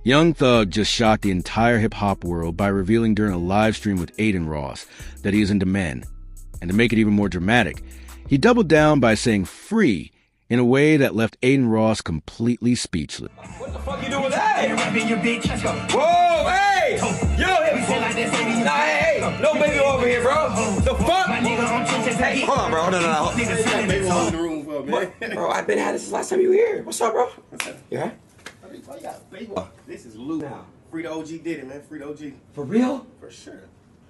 Young Thug just shocked the entire hip-hop world by revealing during a live stream with Adin Ross that he is into men. And to make it even more dramatic, he doubled down by saying free in a way that left Adin Ross completely speechless. What the fuck you doing with that? Whoa, hey! Yo, nah, hey, no baby over here, bro. The fuck? Hey, hold on, bro. No. Baby in the room for me. Bro, I've been had this since last time you were here. What's up, bro? You alright? Why you got baby? This is Lou now. Free the OG DIDDY, man. Free the OG. For real? For sure.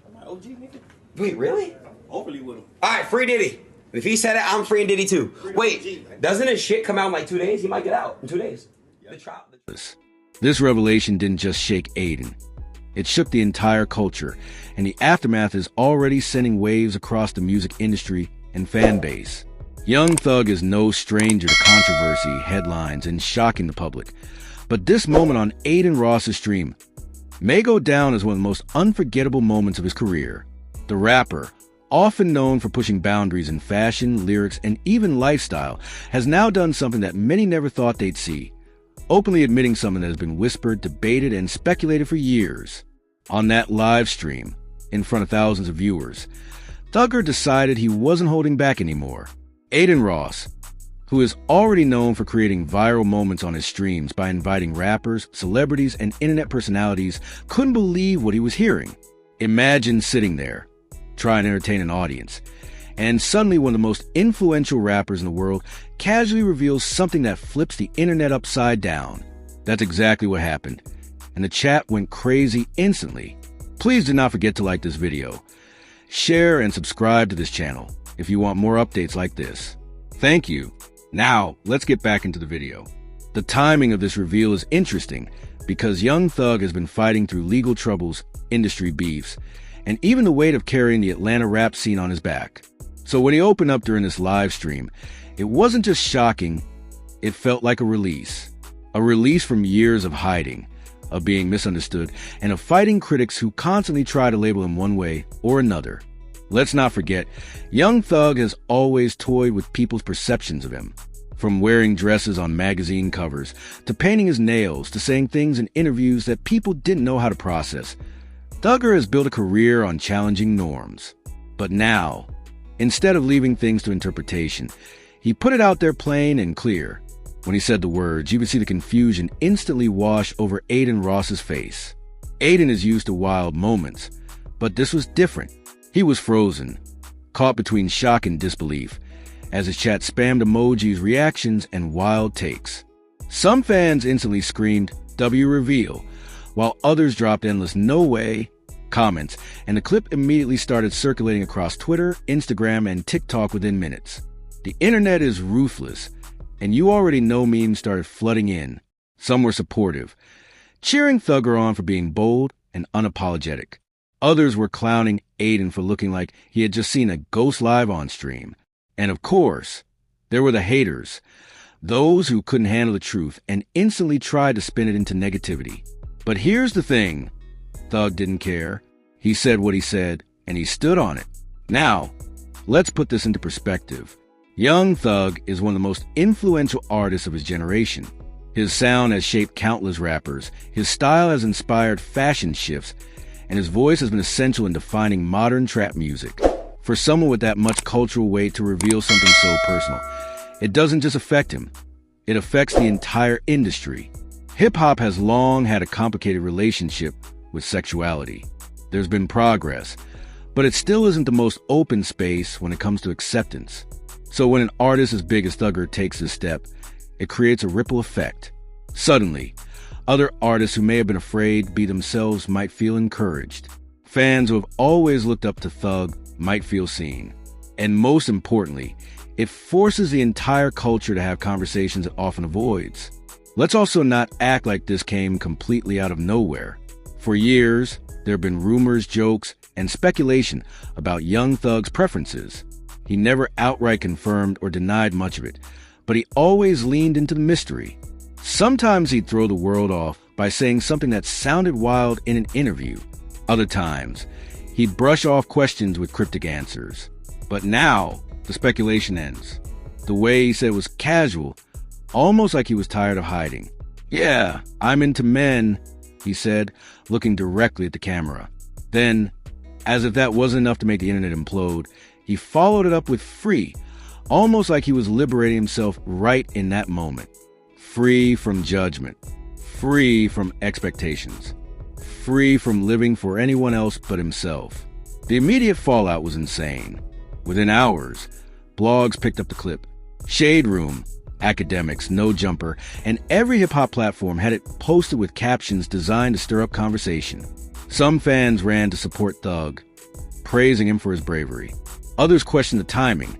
I'm my OG nigga. Wait, really? I'm overly with him. Alright, free Diddy. If he said it, I'm freeing Diddy too. Wait, doesn't his shit come out in like 2 days? He might get out in 2 days. The trial. This revelation didn't just shake Adin. It shook the entire culture, and the aftermath is already sending waves across the music industry and fan base. Young Thug is no stranger to controversy, headlines, and shocking the public. But this moment on Adin Ross's stream may go down as one of the most unforgettable moments of his career. The rapper, often known for pushing boundaries in fashion, lyrics, and even lifestyle, has now done something that many never thought they'd see, openly admitting something that has been whispered, debated, and speculated for years. On that live stream, in front of thousands of viewers, Thugger decided he wasn't holding back anymore. Adin Ross, who is already known for creating viral moments on his streams by inviting rappers, celebrities, and internet personalities, couldn't believe what he was hearing. Imagine sitting there, trying to entertain an audience, and suddenly one of the most influential rappers in the world casually reveals something that flips the internet upside down. That's exactly what happened, and the chat went crazy instantly. Please do not forget to like this video, share, and subscribe to this channel if you want more updates like this. Thank you. Now, let's get back into the video. The timing of this reveal is interesting because Young Thug has been fighting through legal troubles, industry beefs, and even the weight of carrying the Atlanta rap scene on his back. So when he opened up during this live stream, it wasn't just shocking, it felt like a release. A release from years of hiding, of being misunderstood, and of fighting critics who constantly try to label him one way or another. Let's not forget, Young Thug has always toyed with people's perceptions of him. From wearing dresses on magazine covers, to painting his nails, to saying things in interviews that people didn't know how to process. Thugger has built a career on challenging norms. But now, instead of leaving things to interpretation, he put it out there plain and clear. When he said the words, you could see the confusion instantly wash over Adin Ross's face. Adin is used to wild moments, but this was different. He was frozen, caught between shock and disbelief, as his chat spammed emojis, reactions, and wild takes. Some fans instantly screamed, "W reveal," while others dropped endless "no way" comments, and the clip immediately started circulating across Twitter, Instagram, and TikTok within minutes. The internet is ruthless, and you already know memes started flooding in. Some were supportive, cheering Thugger on for being bold and unapologetic. Others were clowning Adin for looking like he had just seen a ghost live on stream. And of course, there were the haters, those who couldn't handle the truth and instantly tried to spin it into negativity. But here's the thing, Thug didn't care. He said what he said, and he stood on it. Now, let's put this into perspective. Young Thug is one of the most influential artists of his generation. His sound has shaped countless rappers, his style has inspired fashion shifts, and his voice has been essential in defining modern trap music. For someone with that much cultural weight to reveal something so personal, it doesn't just affect him, it affects the entire industry. Hip-hop has long had a complicated relationship with sexuality. There's been progress, but it still isn't the most open space when it comes to acceptance. So when an artist as big as Thugger takes this step, it creates a ripple effect. Suddenly, other artists who may have been afraid to be themselves might feel encouraged. Fans who have always looked up to Thug might feel seen. And most importantly, it forces the entire culture to have conversations it often avoids. Let's also not act like this came completely out of nowhere. For years, there have been rumors, jokes, and speculation about Young Thug's preferences. He never outright confirmed or denied much of it, but he always leaned into the mystery. Sometimes he'd throw the world off by saying something that sounded wild in an interview. Other times, he'd brush off questions with cryptic answers. But now, the speculation ends. The way he said was casual, almost like he was tired of hiding. "Yeah, I'm into men," he said, looking directly at the camera. Then, as if that wasn't enough to make the internet implode, he followed it up with free, almost like he was liberating himself right in that moment. Free from judgment, free from expectations, free from living for anyone else but himself. The immediate fallout was insane. Within hours, blogs picked up the clip. Shade Room, Academics, No Jumper, and every hip-hop platform had it posted with captions designed to stir up conversation. Some fans ran to support Thug, praising him for his bravery. Others questioned the timing,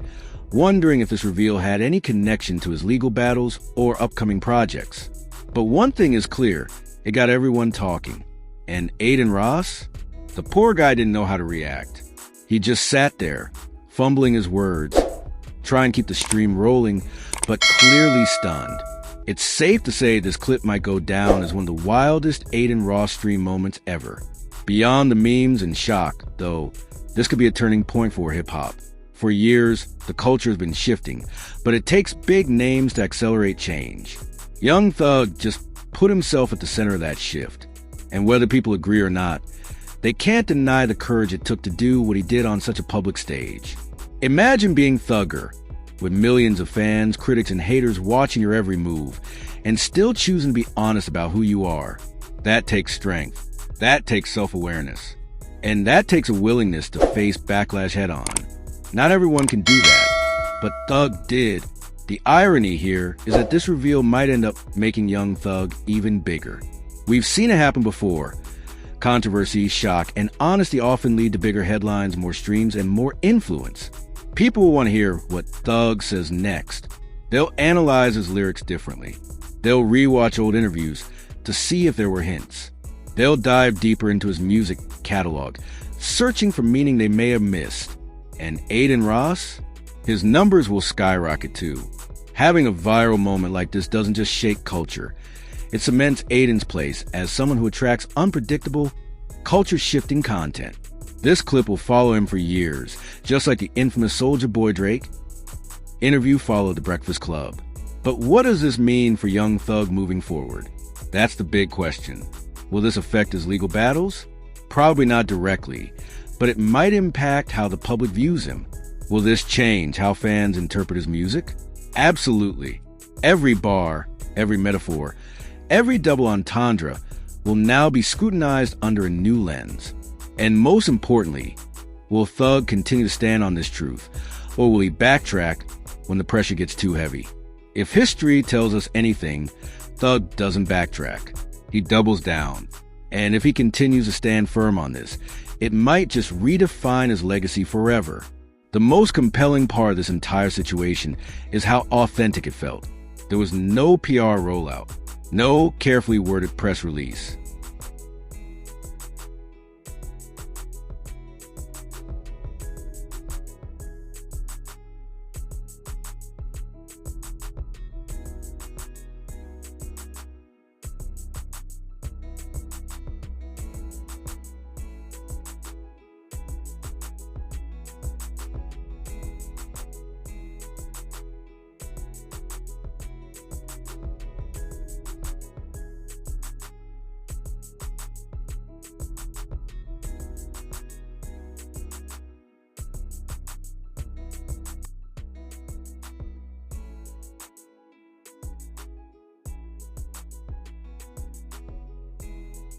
wondering if this reveal had any connection to his legal battles or upcoming projects. But one thing is clear, it got everyone talking. And Adin Ross? The poor guy didn't know how to react. He just sat there, fumbling his words, trying to keep the stream rolling, but clearly stunned. It's safe to say this clip might go down as one of the wildest Adin Ross stream moments ever. Beyond the memes and shock, though, this could be a turning point for hip-hop. For years, the culture has been shifting, but it takes big names to accelerate change. Young Thug just put himself at the center of that shift. And whether people agree or not, they can't deny the courage it took to do what he did on such a public stage. Imagine being Thugger, with millions of fans, critics, and haters watching your every move, and still choosing to be honest about who you are. That takes strength. That takes self-awareness. And that takes a willingness to face backlash head-on. Not everyone can do that, but Thug did. The irony here is that this reveal might end up making Young Thug even bigger. We've seen it happen before. Controversy, shock, and honesty often lead to bigger headlines, more streams, and more influence. People will want to hear what Thug says next. They'll analyze his lyrics differently. They'll rewatch old interviews to see if there were hints. They'll dive deeper into his music catalog, searching for meaning they may have missed. And Adin Ross? His numbers will skyrocket too. Having a viral moment like this doesn't just shake culture. It cements Adin's place as someone who attracts unpredictable, culture-shifting content. This clip will follow him for years, just like the infamous Soulja Boy Drake interview followed The Breakfast Club. But what does this mean for Young Thug moving forward? That's the big question. Will this affect his legal battles? Probably not directly, but it might impact how the public views him. Will this change how fans interpret his music? Absolutely. Every bar, every metaphor, every double entendre will now be scrutinized under a new lens. And most importantly, will Thug continue to stand on this truth, or will he backtrack when the pressure gets too heavy? If history tells us anything, Thug doesn't backtrack. He doubles down. And if he continues to stand firm on this, it might just redefine his legacy forever. The most compelling part of this entire situation is how authentic it felt. There was no PR rollout, no carefully worded press release.